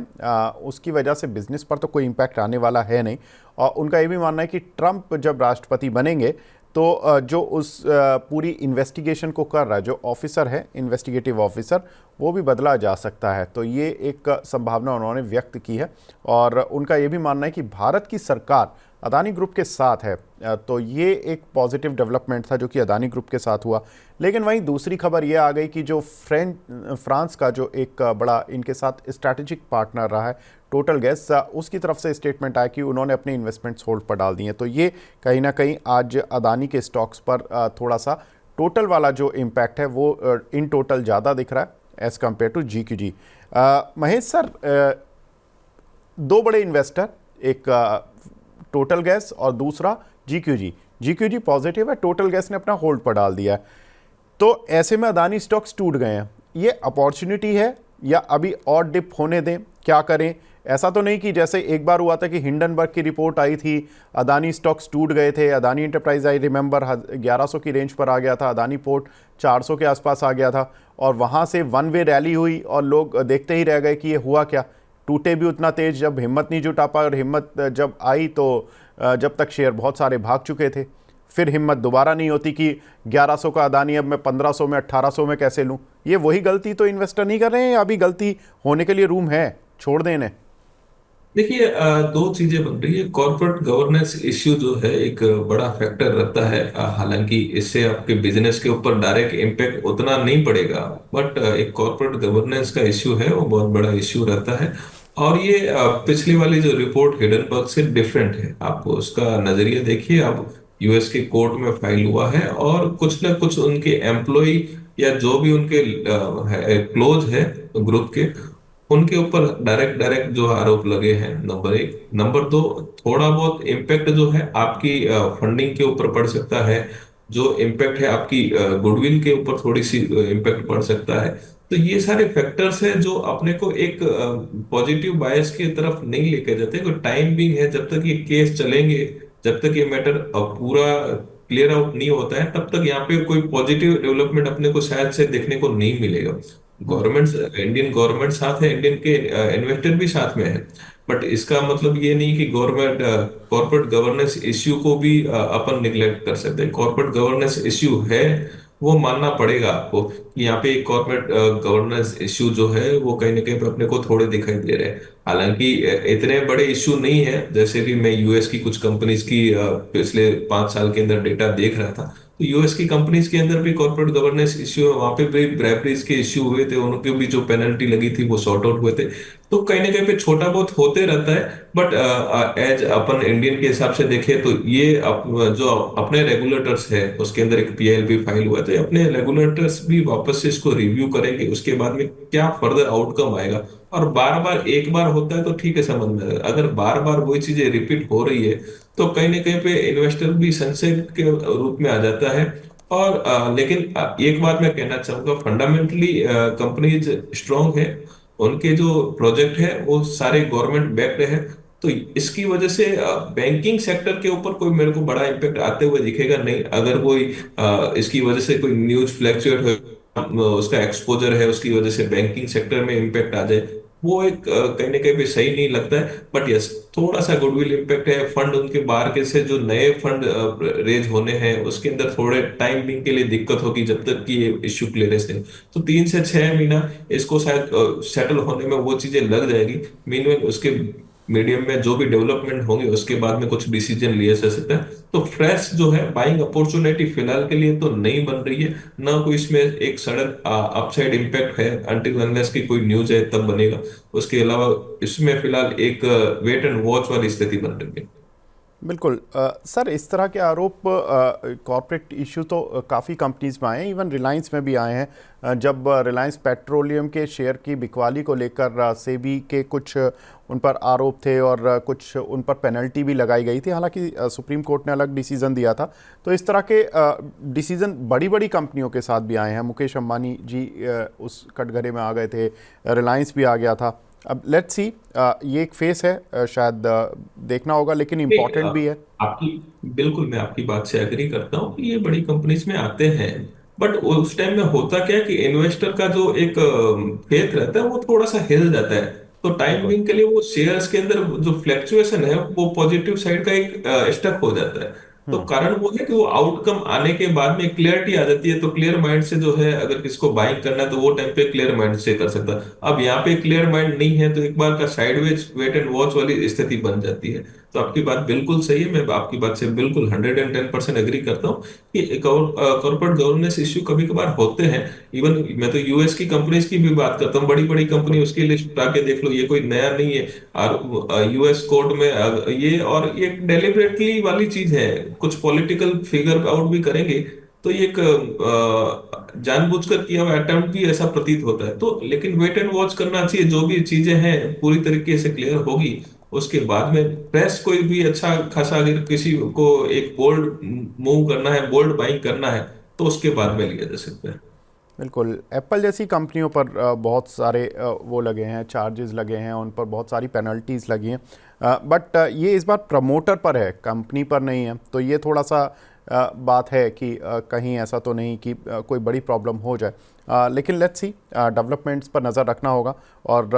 [SPEAKER 1] उसकी वजह से बिजनेस पर तो कोई इम्पैक्ट आने वाला है नहीं। और उनका ये भी मानना है कि ट्रंप जब राष्ट्रपति बनेंगे तो जो उस पूरी इन्वेस्टिगेशन को कर रहा है, जो ऑफिसर है, इन्वेस्टिगेटिव ऑफिसर, वो भी बदला जा सकता है। तो ये एक संभावना उन्होंने व्यक्त की है और उनका ये भी मानना है कि भारत की सरकार अदानी ग्रुप के साथ है। तो ये एक पॉजिटिव डेवलपमेंट था जो कि अदानी ग्रुप के साथ हुआ। लेकिन वहीं दूसरी खबर ये आ गई कि जो फ्रांस का जो एक बड़ा इनके साथ स्ट्रैटेजिक पार्टनर रहा है, टोटल गैस, उसकी तरफ से स्टेटमेंट आया कि उन्होंने अपने इन्वेस्टमेंट्स होल्ड पर डाल दिए हैं। तो ये कहीं ना कहीं आज अदानी के स्टॉक्स पर थोड़ा सा टोटल वाला जो इम्पैक्ट है वो इन टोटल ज़्यादा दिख रहा है as compare to GQG। Mahesh sir, दो बड़े इन्वेस्टर, एक टोटल गैस और दूसरा GQG। GQG पॉजिटिव है, टोटल गैस ने अपना होल्ड पर डाल दिया है। तो ऐसे में अदानी स्टॉक्स टूट गए हैं। ये अपॉर्चुनिटी है या अभी और डिप होने दें, क्या करें? ऐसा तो नहीं कि जैसे एक बार हुआ था कि हिंडनबर्ग की रिपोर्ट आई थी, अदानी स्टॉक्स टूट गए थे, अदानी एंटरप्राइज, आई रिमेंबर, 1100 की रेंज पर आ गया था, अदानी पोर्ट 400 के आसपास आ गया था और वहाँ से वन वे रैली हुई और लोग देखते ही रह गए कि ये हुआ क्या। टूटे भी उतना तेज जब हिम्मत नहीं जुटा पाए और हिम्मत जब आई तो जब तक शेयर बहुत सारे भाग चुके थे, फिर हिम्मत दोबारा नहीं होती कि 1100 का अदानी अब मैं 1500 में 1800 में कैसे लूं। ये वही गलती तो इन्वेस्टर नहीं कर रहे हैं या अभी गलती होने के लिए रूम है, छोड़ दें इन्हें?
[SPEAKER 2] देखिए, दो चीजें बन रही है। कॉर्पोरेट गवर्नेंस इश्यू जो है एक बड़ा फैक्टर रहता है। हालांकि इससे आपके बिजनेस के ऊपर डायरेक्ट इम्पैक्ट उतना नहीं पड़ेगा, बट एक कॉर्पोरेट गवर्नेंस का इश्यू है, वो बहुत बड़ा इश्यू रहता है। और ये पिछली वाली जो रिपोर्ट हिडनबर्ग से डिफरेंट है। आप उसका नजरिया देखिए। अब यूएस के कोर्ट में फाइल हुआ है और कुछ ना कुछ उनके एम्प्लॉय या जो भी उनके क्लोज है ग्रुप के, उनके ऊपर डायरेक्ट डायरेक्ट जो आरोप लगे हैं, नंबर एक। नंबर दो, थोड़ा बहुत इम्पैक्ट जो है आपकी फंडिंग के ऊपर पड़ सकता है। जो इम्पैक्ट है आपकी गुडविल के ऊपर थोड़ी सी इम्पैक्ट पड़ सकता है। तो ये सारे फैक्टर्स हैं जो अपने को एक पॉजिटिव बायस की तरफ नहीं लेके जाते। कोई टाइम भी है, जब तक ये केस चलेंगे, जब तक ये मैटर पूरा क्लियर आउट नहीं होता है, तब तक यहाँ पे कोई पॉजिटिव डेवलपमेंट अपने को शायद से देखने को नहीं मिलेगा। गवर्नमेंट, इंडियन गवर्नमेंट साथ है, इंडियन के इन्वेस्टर भी साथ में है। बट इसका मतलब ये नहीं कि गवर्नमेंट कॉर्पोरेट गवर्नेंस इश्यू को भी अपन निगलेक्ट कर सकते हैं। कॉर्पोरेट गवर्नेंस इश्यू है, वो मानना पड़ेगा आपको कि यहाँ पे कॉर्पोरेट गवर्नेंस इश्यू जो है वो कहीं ना कहीं पे अपने को थोड़े दिखाई दे रहे हैं। हालांकि इतने बड़े इश्यू नहीं है। जैसे कि मैं यूएस की कुछ कंपनीज की पिछले 5 साल के अंदर डेटा देख रहा था, तो यूएस की कंपनीज के अंदर भी कॉर्पोरेट गवर्नेंस इश्यू है। वहां पे भी ब्राइबरीज के इश्यू हुए थे, उनके भी जो पेनल्टी लगी थी वो सॉर्ट आउट हुए थे। तो कहीं ना कहीं पे छोटा बहुत होते रहता है। बट एज अपन इंडियन के हिसाब से देखें तो ये जो अपने रेगुलेटर्स है उसके अंदर एक पीएलबी फाइल हुआ है, तो ये अपने रेगुलेटर्स भी वापस से इसको रिव्यू करेंगे। उसके बाद में क्या फर्दर आउटकम आएगा। और बार बार, एक बार होता है तो ठीक है, समझ में आएगा। अगर बार बार वही चीजें रिपीट हो रही है तो कहीं ना कहीं पे इन्वेस्टर भी संशय के रूप में आ जाता है। और लेकिन एक बात मैं कहना चाहूंगा, फंडामेंटली कंपनीज स्ट्रांग है। उनके जो प्रोजेक्ट है वो सारे गवर्नमेंट बैक्ड है। तो इसकी वजह से बैंकिंग सेक्टर के ऊपर कोई मेरे को बड़ा इम्पेक्ट आते हुए दिखेगा नहीं। अगर कोई इसकी वजह से कोई न्यूज फ्लैक्चुएट हो, उसका एक्सपोजर है, उसकी वजह से बैंकिंग सेक्टर में इम्पेक्ट आ जाए, वो एक कहीं ना कहीं पे सही नहीं लगता है। बट यस, थोड़ा सा गुडविल इम्पैक्ट है। फंड उनके बाहर के से जो नए फंड रेज होने हैं उसके अंदर थोड़े टाइम बिंग के लिए दिक्कत होगी, जब तक कि ये इश्यू क्लियरेंस नहीं। तो 3 से 6 महीना इसको शायद सेटल होने में वो चीजें लग जाएगी। मीनवेल उसके मीडियम में जो भी डेवलपमेंट होंगे उसके बाद में कुछ डिसीजन लिया जा सकता है। तो फ्रेश जो है बाइंग अपॉर्चुनिटी फिलहाल के लिए तो नहीं बन रही है। ना कोई इसमें एक सडन अपसाइड इम्पैक्ट है, अनटिल अनलेस की कोई न्यूज है तब बनेगा। उसके अलावा इसमें फिलहाल एक वेट एंड वॉच वाली स्थिति बन रही है।
[SPEAKER 1] बिल्कुल। सर, इस तरह के आरोप कॉरपोरेट इशू तो काफ़ी कंपनीज में आए हैं, इवन रिलायंस में भी आए हैं। जब रिलायंस पेट्रोलियम के शेयर की बिकवाली को लेकर सेबी के कुछ उन पर आरोप थे और कुछ उन पर पेनल्टी भी लगाई गई थी। हालांकि सुप्रीम कोर्ट ने अलग डिसीज़न दिया था। तो इस तरह के डिसीज़न बड़ी बड़ी कंपनियों के साथ भी आए हैं। मुकेश अंबानी जी उस कटघरे में आ गए थे, रिलायंस भी आ गया था। अब लेट्स सी, ये एक फेस है, शायद देखना होगा, लेकिन
[SPEAKER 2] नहीं,
[SPEAKER 1] इम्पॉर्टेंट भी है।
[SPEAKER 2] आपकी बिल्कुल, मैं आपकी बात से एग्री करता हूँ कि ये बड़ी कंपनीज में आते हैं। बट उस टाइम में होता क्या कि इन्वेस्टर का जो एक फेथ रहता है वो थोड़ा सा हिल जाता है। तो टाइम
[SPEAKER 1] बिल्कुल।
[SPEAKER 2] बिंग के लिए वो शेयर्स के अंदर जो फ्लैक्चुएशन है वो पॉजिटिव साइड का एक स्टेप हो जाता है। तो कारण वो है कि वो आउटकम आने के बाद में क्लियरिटी आ जाती है, तो क्लियर माइंड से जो है अगर किसको बाइंग करना है तो वो टाइम पे क्लियर माइंड से कर सकता है। अब यहाँ पे क्लियर माइंड नहीं है तो एक बार का साइडवेज वेट एंड वॉच वाली स्थिति बन जाती है। तो आपकी बात बिल्कुल सही है, मैं आपकी बात से बिल्कुल 110% एग्री करता हूँ कि कॉर्पोरेट गवर्नेंस इश्यू कभी कभार होते हैं। इवन मैं तो यूएस की कंपनीज की भी बात करता हूँ, बड़ी बड़ी कंपनी, उसकी लिस्ट उठा के देख लो, ये कोई नया नहीं है। और यूएस कोर्ट में ये, और ये डेलिबरेटली वाली चीज है, कुछ पॉलिटिकल फिगर आउट भी करेंगे तो ये एक जानबूझकर किया हुआ अटेम्प्ट भी ऐसा प्रतीत होता है। तो लेकिन वेट एंड वॉच करना चाहिए, जो भी चीजें हैं पूरी तरीके से क्लियर होगी उसके बाद में प्रेस कोई भी अच्छा खासा, अगर किसी को एक बोल्ड मूव करना है, बोल्ड बाइंग करना है, तो उसके बाद में लिया जा सकता है।
[SPEAKER 1] बिल्कुल। एप्पल जैसी कंपनियों पर बहुत सारे वो लगे हैं, चार्जेस लगे हैं, उन पर बहुत सारी पेनल्टीज लगी हैं, बट ये इस बार प्रमोटर पर है, कंपनी पर नहीं है। तो ये थोड़ा सा बात है कि कहीं ऐसा तो नहीं कि कोई बड़ी प्रॉब्लम हो जाए। लेकिन लेट्स सी, डेवलपमेंट्स पर नज़र रखना होगा। और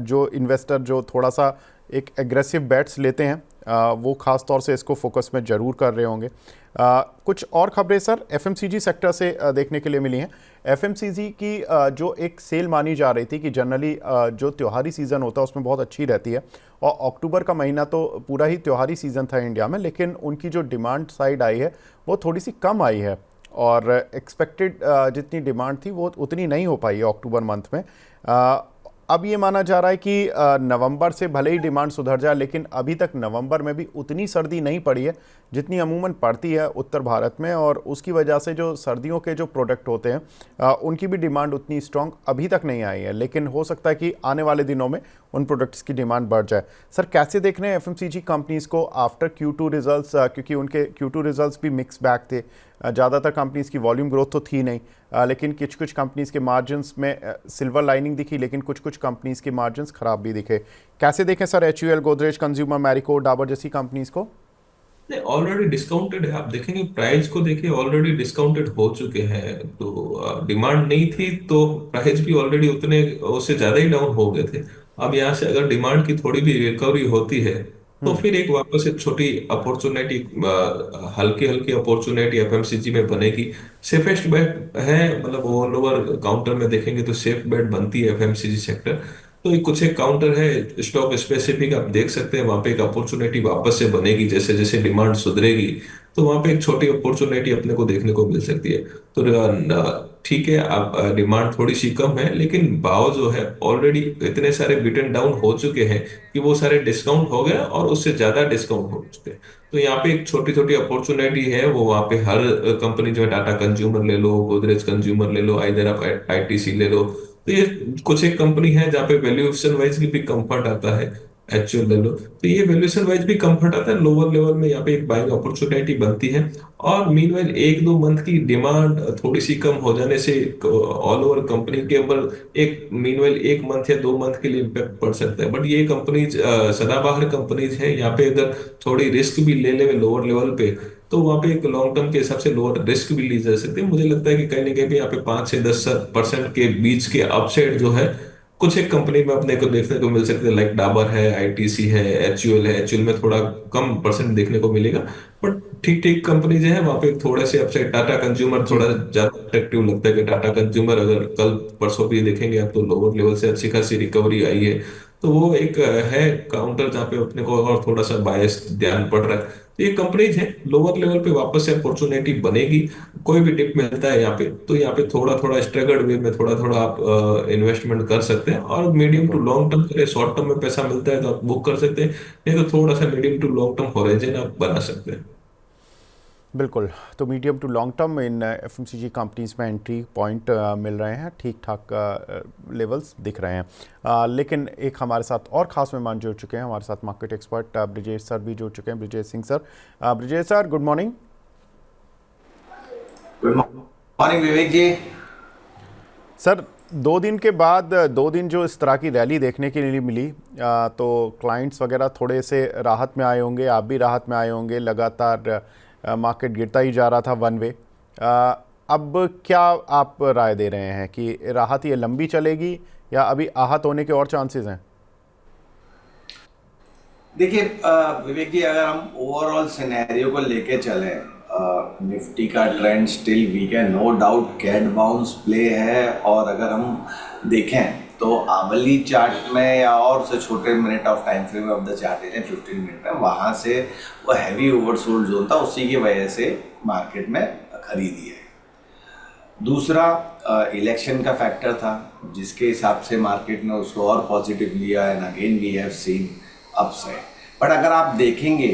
[SPEAKER 1] जो इन्वेस्टर जो थोड़ा सा एक एग्रेसिव बेट्स लेते हैं, वो ख़ास तौर से इसको फोकस में ज़रूर कर रहे होंगे। कुछ और खबरें सर एफएमसीजी सेक्टर से देखने के लिए मिली हैं। एफएमसीजी की जो एक सेल मानी जा रही थी कि जनरली जो त्योहारी सीज़न होता है उसमें बहुत अच्छी रहती है, और अक्टूबर का महीना तो पूरा ही त्योहारी सीज़न था इंडिया में, लेकिन उनकी जो डिमांड साइड आई है वो थोड़ी सी कम आई है, और एक्सपेक्टेड जितनी डिमांड थी वो उतनी नहीं हो पाई है अक्टूबर मंथ में। अब ये माना जा रहा है कि नवंबर से भले ही डिमांड सुधर जाए, लेकिन अभी तक नवंबर में भी उतनी सर्दी नहीं पड़ी है जितनी अमूमन पड़ती है उत्तर भारत में, और उसकी वजह से जो सर्दियों के जो प्रोडक्ट होते हैं उनकी भी डिमांड उतनी स्ट्रांग अभी तक नहीं आई है। लेकिन हो सकता है कि आने वाले दिनों में उन प्रोडक्ट्स की डिमांड बढ़ जाए। सर कैसे देख रहे हैं एफएमसीजी कंपनीज़ को आफ्टर Q2 रिजल्ट्स, क्योंकि उनके Q2 रिजल्ट्स भी मिक्स बैग थे। ज़्यादातर कंपनीज़ की वॉल्यूम ग्रोथ तो थी नहीं, लेकिन कुछ कुछ कंपनीज़ के मार्जिन्स में सिल्वर लाइनिंग दिखी, लेकिन कुछ कुछ कंपनीज़ के मार्जिन्स ख़राब भी दिखे। कैसे देखें sir HUL, Godrej consumer, Marico, Dabur जैसी कंपनीज़ को?
[SPEAKER 2] नहीं, ऑलरेडी डिस्काउंटेड है, आप देखेंगे प्राइस को देखिए, ऑलरेडी डिस्काउंटेड हो चुके हैं। तो डिमांड नहीं थी तो प्राइस भी ऑलरेडी उतने, उससे ज्यादा ही डाउन हो गए थे। अब यहाँ से अगर डिमांड की थोड़ी भी रिकवरी होती है तो फिर एक वापस एक छोटी अपॉर्चुनिटी, हल्की हल्की अपॉर्चुनिटी एफएमसीजी में बनेगी। सेफेस्ट बेट है, मतलब ओवर ओवर काउंटर में देखेंगे तो सेफ बेट बनती है एफएमसीजी सेक्टर। तो ये कुछ एक काउंटर है स्टॉक स्पेसिफिक, आप देख सकते हैं वहां पे एक अपॉर्चुनिटी वापस से बनेगी, जैसे जैसे डिमांड सुधरेगी तो वहां पे एक छोटी अपॉर्चुनिटी अपने को देखने को मिल सकती है। तो ठीक है, आप डिमांड थोड़ी सी कम है लेकिन भाव जो है ऑलरेडी इतने सारे बिटन डाउन हो चुके हैं कि वो सारे डिस्काउंट हो गए और उससे ज्यादा डिस्काउंट हो चुके हैं। तो यहाँ पे एक छोटी छोटी अपॉर्चुनिटी है, वो वहां पे हर कंपनी जो है, टाटा कंज्यूमर ले लो, गोदरेज कंज्यूमर ले लो, आइदर आप आईटीसी ले लो, तो ये कुछ एक कंपनी है जहाँ पे वैल्यूएशन वाइज भी कंफर्ट आता है। एक्चुअल ले लो तो ये वैल्यूएशन वाइज भी कंफर्ट आता है, लोअर लेवल में यहाँ पे एक बाइंग अपॉर्चुनिटी बनती है। और मीनवाइल 1-2 मंथ की डिमांड थोड़ी सी कम हो जाने से ऑल ओवर कंपनी के ऊपर एक मीनवाइल 1 मंथ या 2 मंथ के लिए इम्पेक्ट पड़ सकता है। बट ये कंपनीज सदाबहार कंपनीज है, यहाँ पे अगर थोड़ी रिस्क भी ले ले लोअर लेवल पे तो वहां पे एक लॉन्ग टर्म के हिसाब से लोअर रिस्क भी ली जा सकती है। मुझे लगता है कि कहीं ना कहीं भी यहाँ पे 5 से 10% के बीच के अपसाइड जो है कुछ एक कंपनी में अपने को देखने को मिल सकते हैं, लाइक डाबर है, आईटीसी है, एचयूएल है। एचयूएल में थोड़ा कम परसेंट देखने को मिलेगा, बट ठीक ठीक कंपनी जो है वहां पे थोड़े से अपसाइड। टाटा कंज्यूमर
[SPEAKER 1] जी।
[SPEAKER 2] थोड़ा ज्यादा अट्रैक्टिव लगता है कि टाटा कंज्यूमर अगर कल परसों भी देखेंगे आप तो लोअर लेवल से अच्छी खासी रिकवरी आई है। तो वो एक है काउंटर जहाँ पे अपने को और थोड़ा सा बायस ध्यान पड़ रहा है। तो ये कंपनीज है लोअर लेवल पे वापस से अपॉर्चुनिटी बनेगी। कोई भी टिप मिलता है यहाँ पे तो यहाँ पे थोड़ा थोड़ा स्ट्रगल्ड वे में थोड़ा थोड़ा आप इन्वेस्टमेंट कर सकते हैं, और मीडियम टू
[SPEAKER 1] बिल्कुल।
[SPEAKER 2] लॉन्ग टर्म के लिए शॉर्ट टर्म में पैसा मिलता है तो आप बुक कर सकते हैं, नहीं तो थोड़ा सा medium to long term horizon आप बना सकते हैं।
[SPEAKER 1] बिल्कुल। तो medium to long term in FMCG companies में एंट्री पॉइंट मिल रहे हैं, ठीक ठाक लेवल्स दिख रहे हैं। लेकिन एक हमारे साथ और खास मेहमान जुड़ चुके हैं, हमारे साथ मार्केट एक्सपर्ट ब्रिजेश सर भी जुड़ चुके हैं। Brijesh Singh sir, Brijesh sir good morning.
[SPEAKER 3] Good morning Vivek ji.
[SPEAKER 1] Sir 2 दिन के बाद 2 दिन जो इस तरह की रैली देखने के लिए मिली, तो क्लाइंट्स वगैरह थोड़े से राहत में आए होंगे, आप भी राहत में आए होंगे। लगातार मार्केट गिरता ही जा रहा था वन वे। अब क्या आप राय दे रहे हैं कि राहत ये लंबी चलेगी या अभी आहत होने के और चांसेस हैं?
[SPEAKER 3] देखिए विवेक जी, अगर हम ओवरऑल सिनेरियो को लेके चलें, निफ्टी का ट्रेंड स्टिल वीक है, no doubt cat bounce play है। और अगर हम देखें तो आवली चार्ट में या और से छोटे minute of time frame of the chart है 15 मिनट में, वहाँ से वो हैवी ओवरसोल्ड जोन था, उसी की वजह से मार्केट में खरीदी है। दूसरा इलेक्शन का फैक्टर था, जिसके हिसाब से मार्केट ने उसको और पॉजिटिव लिया, and again we have seen upside. But अगर आप देखेंगे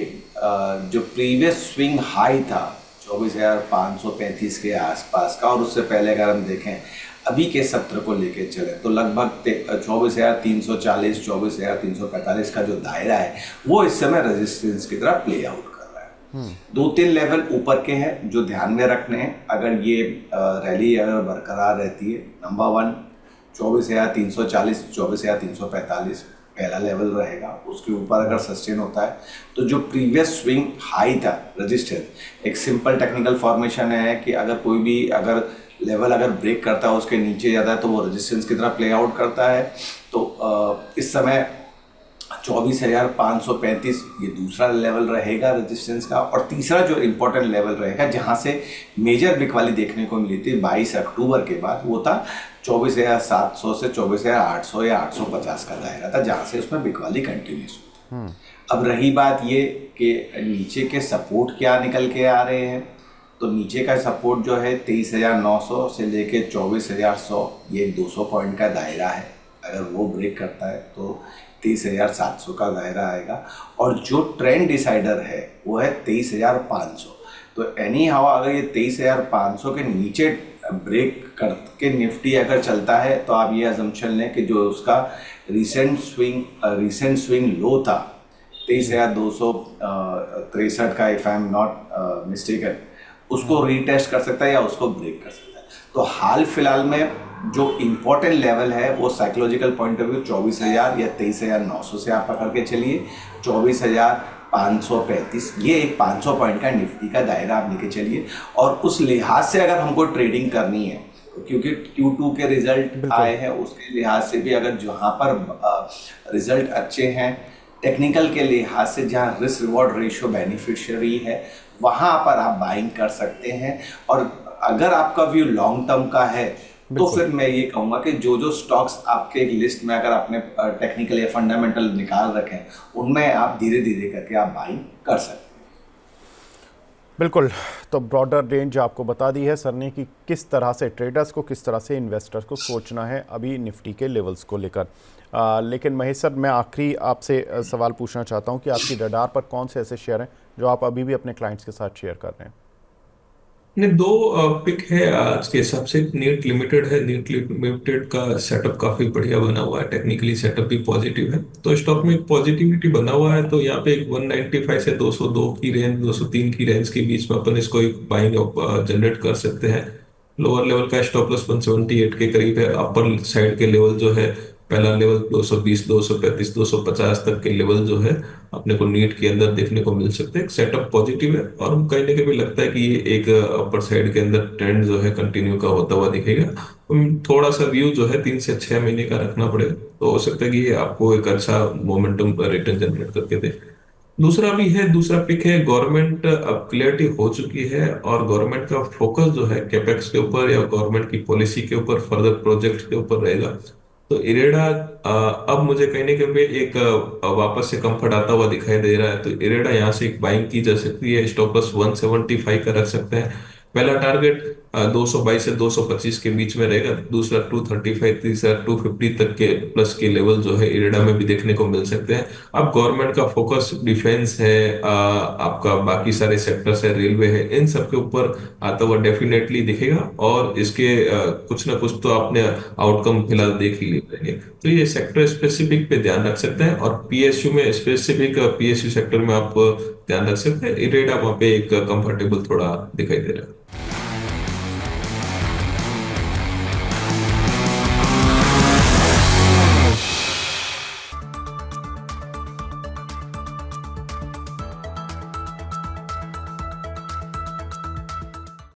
[SPEAKER 3] जो प्रीवियस स्विंग हाई था 24,535 के आसपास का, और उससे पहले अगर हम देखें अभी के सत्र को लेके चले तो लगभग 24,340 24,345 का जो दायरा है वो इस समय रेजिस्टेंस की तरह प्ले आउट कर रहा है। 2-3 लेवल ऊपर के हैं जो ध्यान में रखने हैं अगर ये रैली अगर बरकरार रहती है। नंबर 1 24,340 24,345 पहला लेवल रहेगा, उसके ऊपर अगर सस्टेन होता है तो जो प्रीवियस स्विंग हाई था रजिस्टर, एक सिंपल टेक्निकल फॉर्मेशन है कि अगर कोई भी अगर लेवल अगर ब्रेक करता है उसके नीचे जाता है तो वो रेजिस्टेंस की तरह प्ले आउट करता है। तो इस समय 24,535 ये दूसरा लेवल रहेगा रेजिस्टेंस का। और तीसरा जो इम्पोर्टेंट लेवल रहेगा जहाँ से मेजर बिकवाली देखने को मिली थी 22 अक्टूबर के बाद, वो था 24,700 से 24,800 या 850 का दायरा था, जहाँ से उसमें बिकवाली कंटिन्यूस हुई थी। अब रही बात ये कि नीचे के सपोर्ट क्या निकल के आ रहे हैं, तो नीचे का सपोर्ट जो है 23,900 से लेके 24,100, ये 200 पॉइंट का दायरा है। अगर वो ब्रेक करता है तो 23,700 का दायरा आएगा। और जो ट्रेंड डिसाइडर है वो है 23,500। तो एनी हाउ अगर ये 23,500 के नीचे ब्रेक करके निफ्टी अगर चलता है तो आप ये अजम्पशन लें कि जो उसका रिसेंट स्विंग लो था 23,263 का, if I am not mistaken, उसको रीटेस्ट कर सकता है या उसको ब्रेक कर सकता है। तो हाल फिलहाल में जो इम्पोर्टेंट लेवल है वो साइकोलॉजिकल पॉइंट ऑफ व्यू 24,000 या 23,900 से आप पकड़ के चलिए 24,535, ये एक 500 पॉइंट का निफ्टी का दायरा आप लेके चलिए। और उस लिहाज से अगर हमको ट्रेडिंग करनी है, क्योंकि Q2 के रिजल्ट आए हैं, उसके लिहाज से भी अगर जहाँ पर रिजल्ट अच्छे हैं, टेक्निकल के लिहाज से जहाँ रिस्क रिवॉर्ड रेशियो बेनिफिशियरी है, वहाँ पर आप बाइंग कर सकते हैं। और अगर आपका व्यू लॉन्ग टर्म का है तो फिर मैं ये कहूँगा कि जो जो स्टॉक्स आपके एक लिस्ट में अगर आपने टेक्निकल या फंडामेंटल निकाल रखे हैं, उनमें आप धीरे धीरे करके आप बाइंग कर सकते हैं।
[SPEAKER 1] बिल्कुल, तो ब्रॉडर रेंज आपको बता दी है सर ने कि किस तरह से ट्रेडर्स को, किस तरह से इन्वेस्टर्स को सोचना है अभी निफ्टी के लेवल्स को लेकर। लेकिन महेश सर, मैं आखिरी आपसे सवाल पूछना चाहता हूं कि आपकी रडार पर कौन से ऐसे शेयर हैं जो आप अभी भी अपने क्लाइंट्स के साथ शेयर कर रहे हैं?
[SPEAKER 2] ने दो पिक है आज के हिसाब से। नीट लिमिटेड है, नीट लिमिटेड का सेटअप काफी बढ़िया बना हुआ है, टेक्निकली सेटअप भी पॉजिटिव है, तो स्टॉक में एक पॉजिटिविटी बना हुआ है। तो यहाँ पे एक 195 से 202 की रेंज, 203 की रेंज के बीच में अपन इसको एक बाइंग जनरेट कर सकते हैं। लोअर लेवल का स्टॉप लॉस 178 के करीब है। अपर साइड के लेवल जो है, पहला लेवल 220, 235, 250 तक के लेवल जो है अपने को नीट के अंदर देखने को मिल सकते हैं। सेटअप पॉजिटिव है और कहीं ना कहीं लगता है कि ये एक अपर साइड के अंदर ट्रेंड जो है कंटिन्यू का होता हुआ दिखेगा। थोड़ा सा व्यू जो है 3 से 6 महीने का रखना पड़ेगा, तो हो सकता है कि ये आपको एक अच्छा मोमेंटम रिटर्न जनरेट करके दे। दूसरा भी है, दूसरा पिक है, गवर्नमेंट अब क्लियरिटी हो चुकी है और गवर्नमेंट का फोकस जो है कैपेक्स के ऊपर या गवर्नमेंट की पॉलिसी के ऊपर, फर्दर प्रोजेक्ट के ऊपर रहेगा। तो इरेडा अब मुझे कहीं ना कहीं एक वापस से कंफर्ट आता हुआ दिखाई दे रहा है। तो इरेडा यहाँ से एक बाइंग की जा सकती है। स्टॉप लॉस 175 का रख सकते हैं। पहला टारगेट 222 से 225 के बीच में रहेगा, दूसरा 235, तीसरा 250 तक के प्लस के लेवल जो है इरेडा में भी देखने को मिल सकते हैं। अब गवर्नमेंट का फोकस डिफेंस है, आपका बाकी सारे सेक्टर्स है, रेलवे है, इन सब के ऊपर आता हुआ डेफिनेटली दिखेगा। और इसके कुछ ना कुछ तो आपने आउटकम फिलहाल देख ही लेंगे। तो ये सेक्टर स्पेसिफिक पे ध्यान रख सकते हैं और पीएसयू में स्पेसिफिक, पीएसयू सेक्टर में आप ध्यान रख सकते हैं। इरेडा वहाँ पे एक कंफर्टेबल थोड़ा दिखाई दे रहा है।